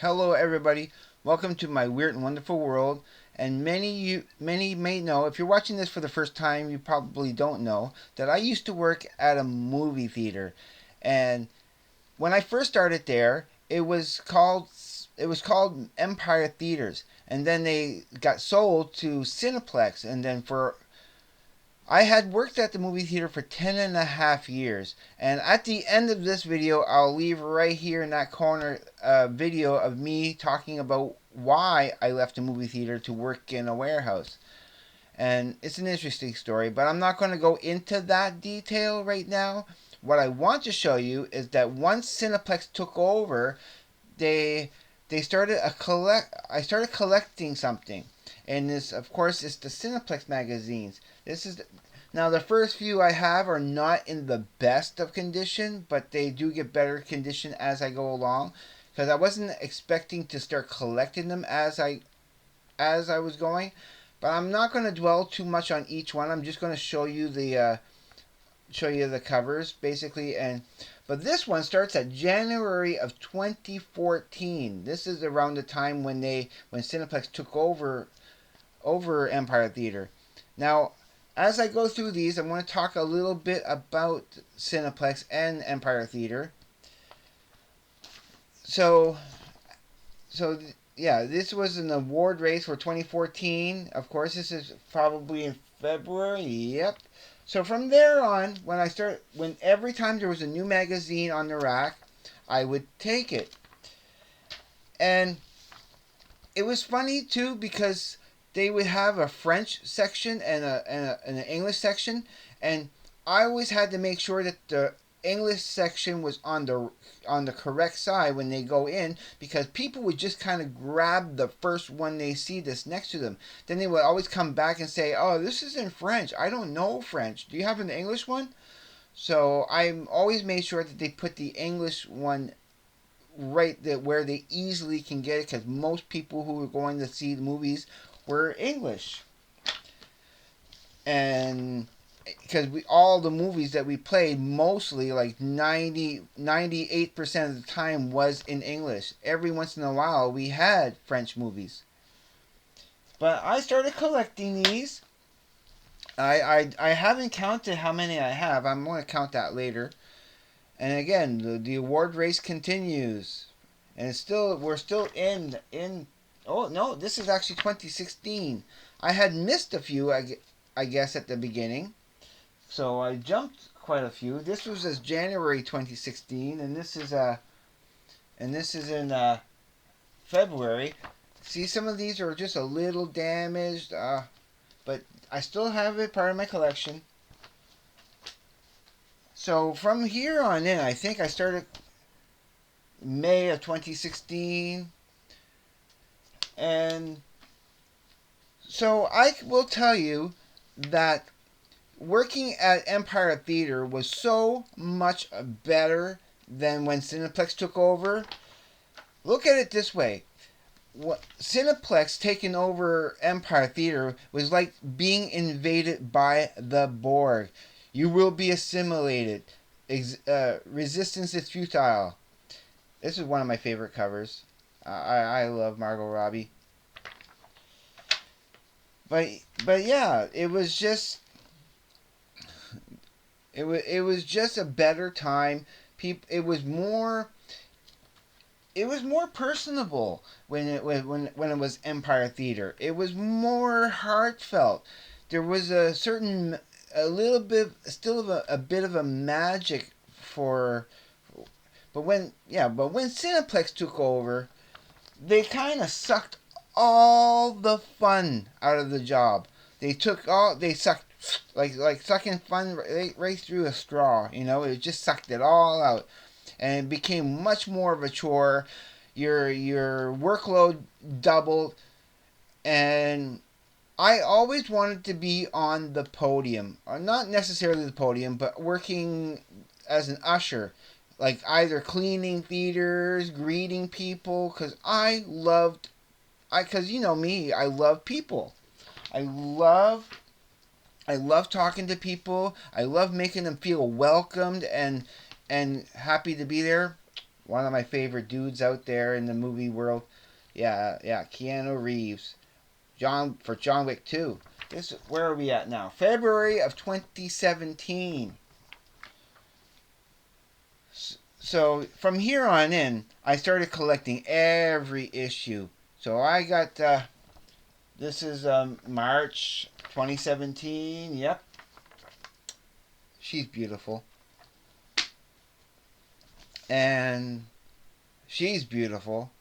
Hello, everybody. Welcome to my weird and wonderful world. And many may know, if you're watching this for the first time, you probably don't know that I used to work at a movie theater. And when I first started there, it was called Empire Theaters, and then they got sold to Cineplex, and then for I had worked at the movie theater for 10.5 years. And at the end of this video, I'll leave right here in that corner a video of me talking about why I left the movie theater to work in a warehouse. And it's an interesting story, but I'm not going to go into that detail right now. What I want to show you is that once Cineplex took over, they they started a collect I started collecting something. And this, of course, is the Cineplex magazines. This is Now the first few I have are not in the best of condition, but they do get better condition as I go along, because I wasn't expecting to start collecting them as I was going. But I'm not going to dwell too much on each one. I'm just going to show you the covers basically. And but this one starts at January of 2014. This is around the time when Cineplex took over Empire Theater. Now, as I go through these, I want to talk a little bit about Cineplex and Empire Theater. So, so yeah, this was an award race for 2014. Of course, this is probably in February. Yep. So from there on, when every time there was a new magazine on the rack, I would take it. And it was funny too because they would have a French section and an English section, and I always had to make sure that the English section was on the correct side when they go in, because people would just kind of grab the first one they see that's next to them. Then they would always come back and say, "Oh, this is in French. I don't know French. Do you have an English one?" So I always made sure that they put the English one right there where they easily can get it, because most people who were going to see the movies were English. And because we all the movies that we played, mostly like 98% of the time, was in English. Every once in a while we had French movies. But I started collecting these. I haven't counted how many I have. I'm going to count that later. And again, the award race continues. And we're still in oh no, this is actually 2016. I had missed a few, I guess, at the beginning. So I jumped quite a few. This was as January 2016, and this is in February. See, some of these are just a little damaged, but I still have it part of my collection. So from here on in, I think I started May of 2016, and so I will tell you that working at Empire Theater was so much better than when Cineplex took over. Look at it this way. Cineplex taking over Empire Theater was like being invaded by the Borg. You will be assimilated. Resistance is futile. This is one of my favorite covers. I love Margot Robbie. But but yeah, it was just a better time. It was more personable when it was Empire Theater. It was more heartfelt. There was a little bit still of a bit of a magic for but when Cineplex took over, they kind of sucked all the fun out of the job. They sucked like sucking fun right through a straw. It just sucked it all out, and it became much more of a chore. Your workload doubled, and I always wanted to be on the podium, or not necessarily the podium, but working as an usher, like either cleaning theaters, greeting people, because you know me, I love people. I love I love talking to people. I love making them feel welcomed and happy to be there. one of my favorite dudes out there in the movie world. Yeah, yeah, Keanu Reeves. John Wick 2. Where are we at now? February of 2017. So from here on in, I started collecting every issue. So I got this is March 2017. Yep, she's beautiful, and she's beautiful.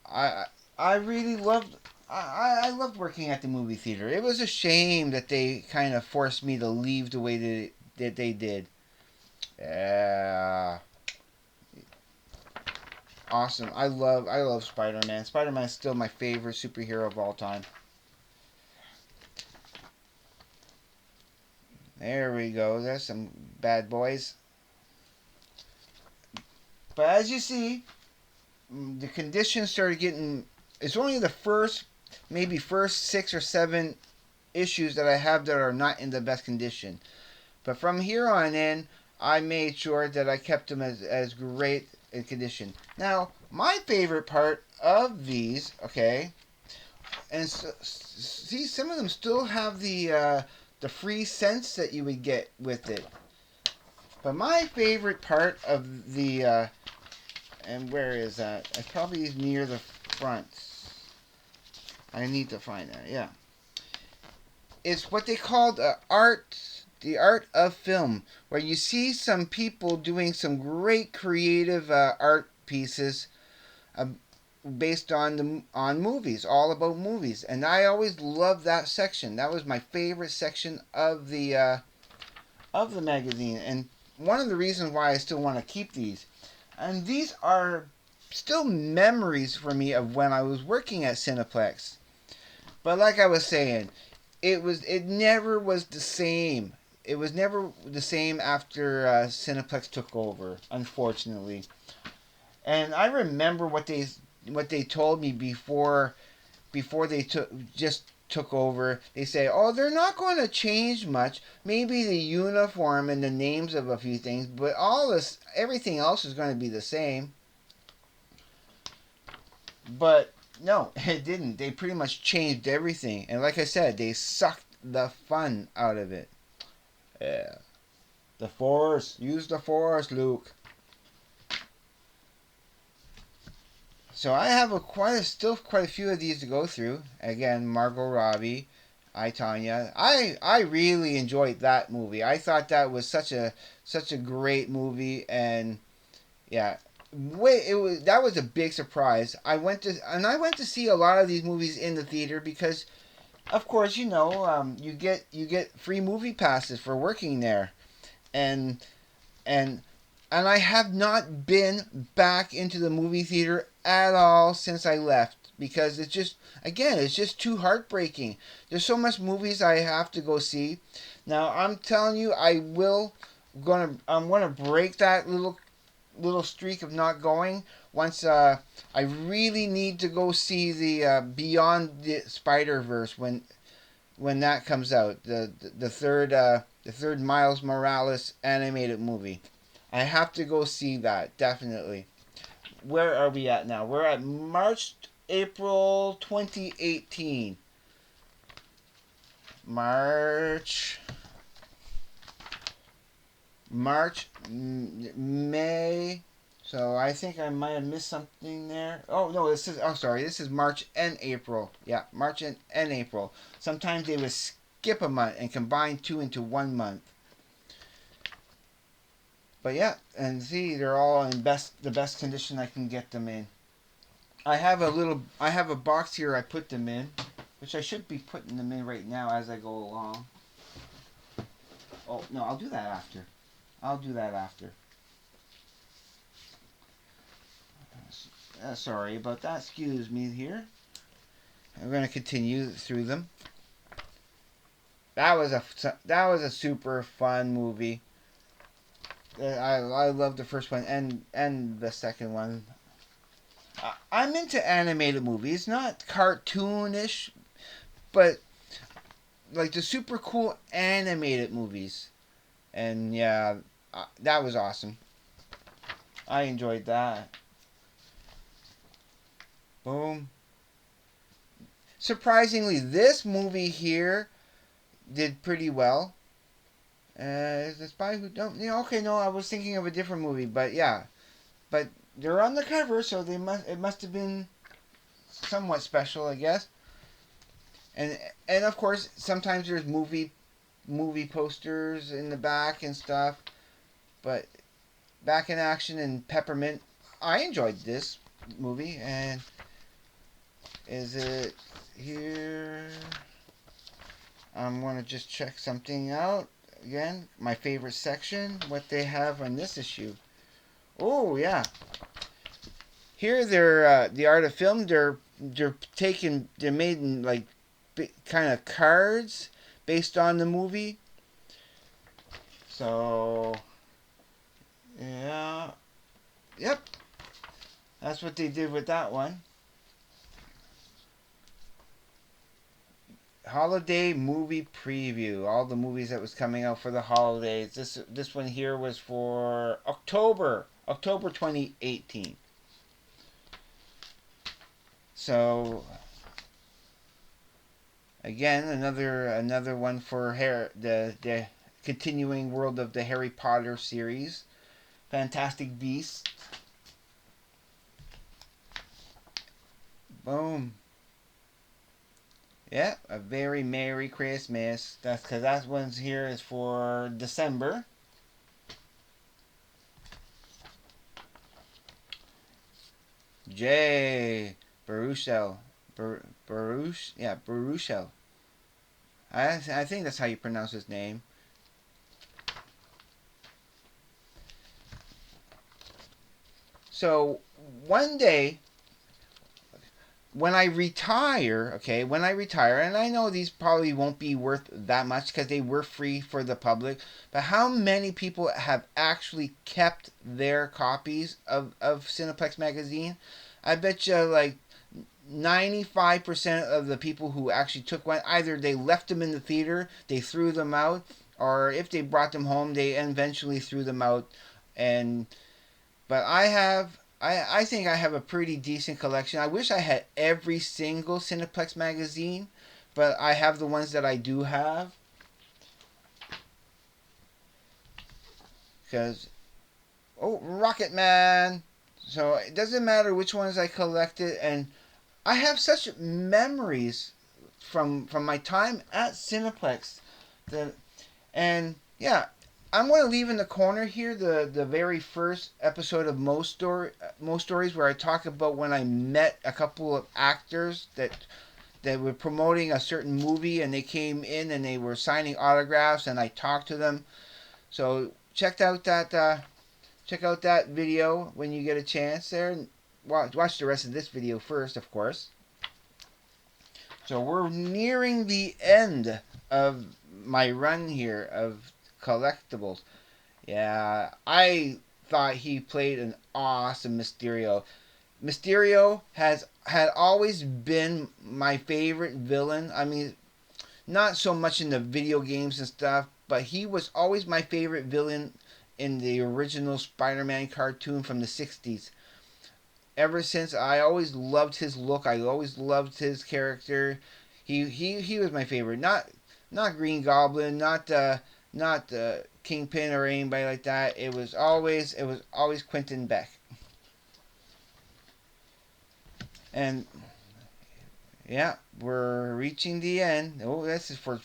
I I really loved. I loved working at the movie theater. It was a shame that they kind of forced me to leave the way that they did. Yeah, awesome. I love Spider Man. Spider Man is still my favorite superhero of all time. There we go. There's some bad boys. But as you see, the conditions started getting. It's only the maybe first 6 or 7 issues that I have that are not in the best condition. But from here on in, I made sure that I kept them as great in condition. Now, my favorite part of these, okay, and so, see, some of them still have the free scents that you would get with it. But my favorite part of and where is that? It's probably near the front. I need to find that. Yeah, it's what they call the art of film, where you see some people doing some great creative art pieces uh, based on movies, all about movies, and I always loved that section. That was my favorite section of the magazine, and one of the reasons why I still want to keep these. And these are still memories for me of when I was working at Cineplex. But like I was saying, it never was the same. It was never the same after Cineplex took over, unfortunately. And I remember what they told me before they took over. They say, "Oh, they're not going to change much. Maybe the uniform and the names of a few things, but everything else is going to be the same." But no, it didn't. They pretty much changed everything. And like I said, they sucked the fun out of it. Yeah. The Force. Use the Force, Luke. So I have still quite a few of these to go through. Again, Margot Robbie, I Tanya. I really enjoyed that movie. I thought that was such a great movie, and yeah, that was a big surprise. I went to see a lot of these movies in the theater because, of course, you get free movie passes for working there, and and and I have not been back into the movie theater at all since I left because it's just too heartbreaking. There's so much movies I have to go see. Now I'm telling you, I'm gonna break that little streak of not going once I really need to go see the Beyond the Spider Verse when that comes out, the third Miles Morales animated movie. I have to go see that definitely. Where are we at now? We're at April 2018. March, May. So I think I might have missed something there. Oh no, sorry, this is March and April. Yeah, March and April. Sometimes they would skip a month and combine two into 1 month. But yeah, and see, they're all in the best condition I can get them in. I have a box here I put them in, which I should be putting them in right now as I go along. Oh no, I'll do that after. I'll do that after. Sorry about that. Excuse me here. I'm going to continue through them. That was a super fun movie. I love the first one and the second one. I'm into animated movies, not cartoonish, but like the super cool animated movies. And yeah, that was awesome. I enjoyed that. Boom. Surprisingly, this movie here did pretty well. The Spy Who Don't. Okay, no, I was thinking of a different movie, but yeah, but they're on the cover, so they must. It must have been somewhat special, I guess. And and of course, sometimes there's movie posters in the back and stuff. But Back in Action and Peppermint, I enjoyed this movie. And is it here? I'm gonna just check something out again. My favorite section, what they have on this issue. Oh yeah, here they're the art of film. They're made in like kind of cards based on the movie. So yeah, yep, that's what they did with that one. Holiday movie preview. All the movies that was coming out for the holidays. This one here was for October 2018. So again, another one for the continuing world of the Harry Potter series. Fantastic Beasts. Boom. Yeah, a very Merry Christmas. That's because that one's here is for December. J. Baruchel. Baruch? Yeah, Baruchel. I think that's how you pronounce his name. So one day when I retire, and I know these probably won't be worth that much because they were free for the public, but how many people have actually kept their copies of Cineplex magazine? I bet you like 95% of the people who actually took one, either they left them in the theater, they threw them out, or if they brought them home, they eventually threw them out. And but I think I have a pretty decent collection. I wish I had every single Cineplex magazine, but I have the ones that I do have. Because, oh, Rocket Man! So it doesn't matter which ones I collected, and I have such memories from my time at Cineplex that and yeah, I'm going to leave in the corner here the very first episode of Most Stories where I talk about when I met a couple of actors that were promoting a certain movie and they came in and they were signing autographs and I talked to them. So check out that video when you get a chance there. And watch the rest of this video first, of course. So we're nearing the end of my run here of collectibles. Yeah, I thought he played an awesome Mysterio. Mysterio has had always been my favorite villain. I mean, not so much in the video games and stuff, but he was always my favorite villain in the original Spider-Man cartoon from the 60s. Ever since I always loved his look, I always loved his character. He was my favorite. Not Green Goblin, not Kingpin or anybody like that. It was always Quentin Beck. And yeah, we're reaching the end. Oh, this is for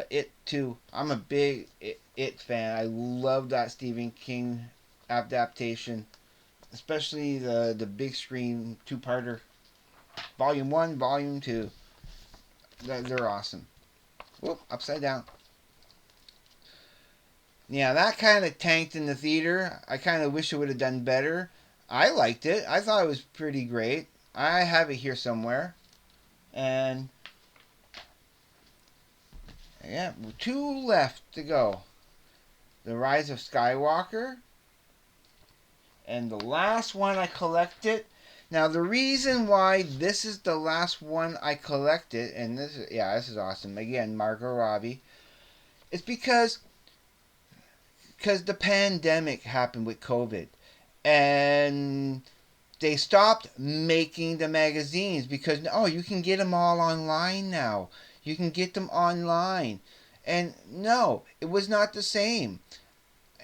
It too. I'm a big It fan. I love that Stephen King adaptation, especially the big screen two-parter, Volume 1, Volume 2. They're awesome. Whoop, upside down. Yeah, that kind of tanked in the theater. I kind of wish it would have done better. I liked it. I thought it was pretty great. I have it here somewhere. And yeah, two left to go. The Rise of Skywalker. And the last one I collected. Now the reason why this is the last one I collected, and this is awesome. Again, Margot Robbie. It's because the pandemic happened with COVID. and they stopped making the magazines because oh, you can get them all online now. You can get them online, and no, it was not the same.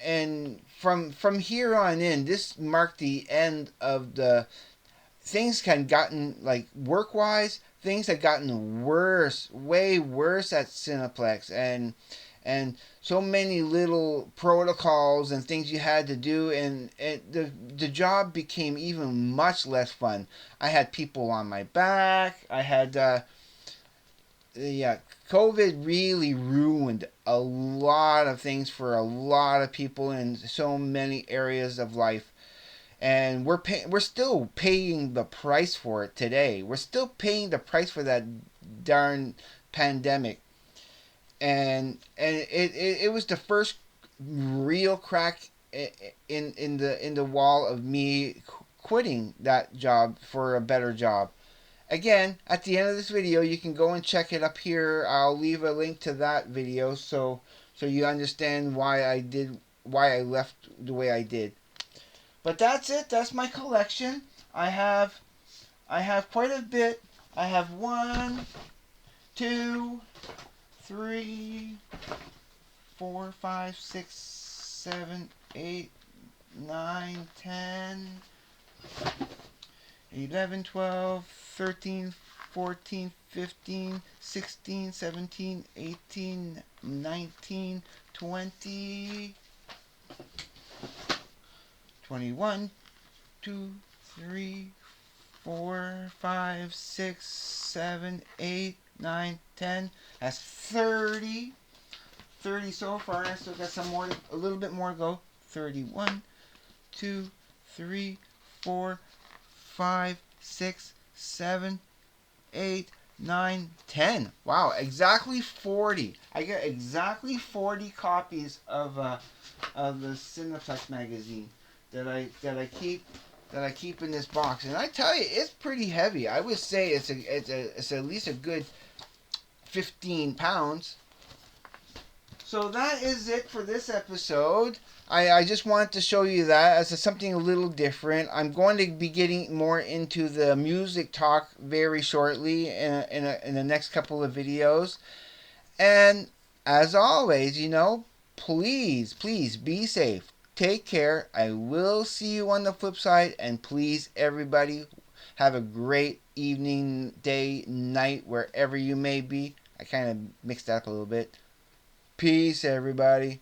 And from here on in, this marked the end of the things had gotten like work wise. Things had gotten worse, way worse at Cineplex, and so many little protocols and things you had to do, and the job became even much less fun. I had people on my back. I had yeah, COVID really ruined a lot of things for a lot of people in so many areas of life, and we're still paying the price for it today. We're still paying the price for that darn pandemic, and it was the first real crack in the wall of me quitting that job for a better job. Again, at the end of this video, you can go and check it up here. I'll leave a link to that video so you understand why I left the way I did. But that's it. That's my collection. I have quite a bit. I have 1, 2, 3, 4, 5, 6, 7, 8, 9, 10, 11, 12, 13, 14, 15, 16, 17, 18, 19, 20, 21, 2, 3, 4, 5, 6, 7, 8, 9, 10. That's 30. 30 so far. I still got a little bit more to go. 31, 2, 3, 4, 5, 6, 7, 8, 9, 10. Wow, exactly 40. I get exactly 40 copies of the Cineplex magazine that I keep in this box, and I tell you, it's pretty heavy. I would say it's at least a good 15 pounds. So that is it for this episode. I just wanted to show you that as something a little different. I'm going to be getting more into the music talk very shortly in the next couple of videos. And as always, please be safe. Take care. I will see you on the flip side. And please, everybody, have a great evening, day, night, wherever you may be. I kind of mixed that up a little bit. Peace, everybody.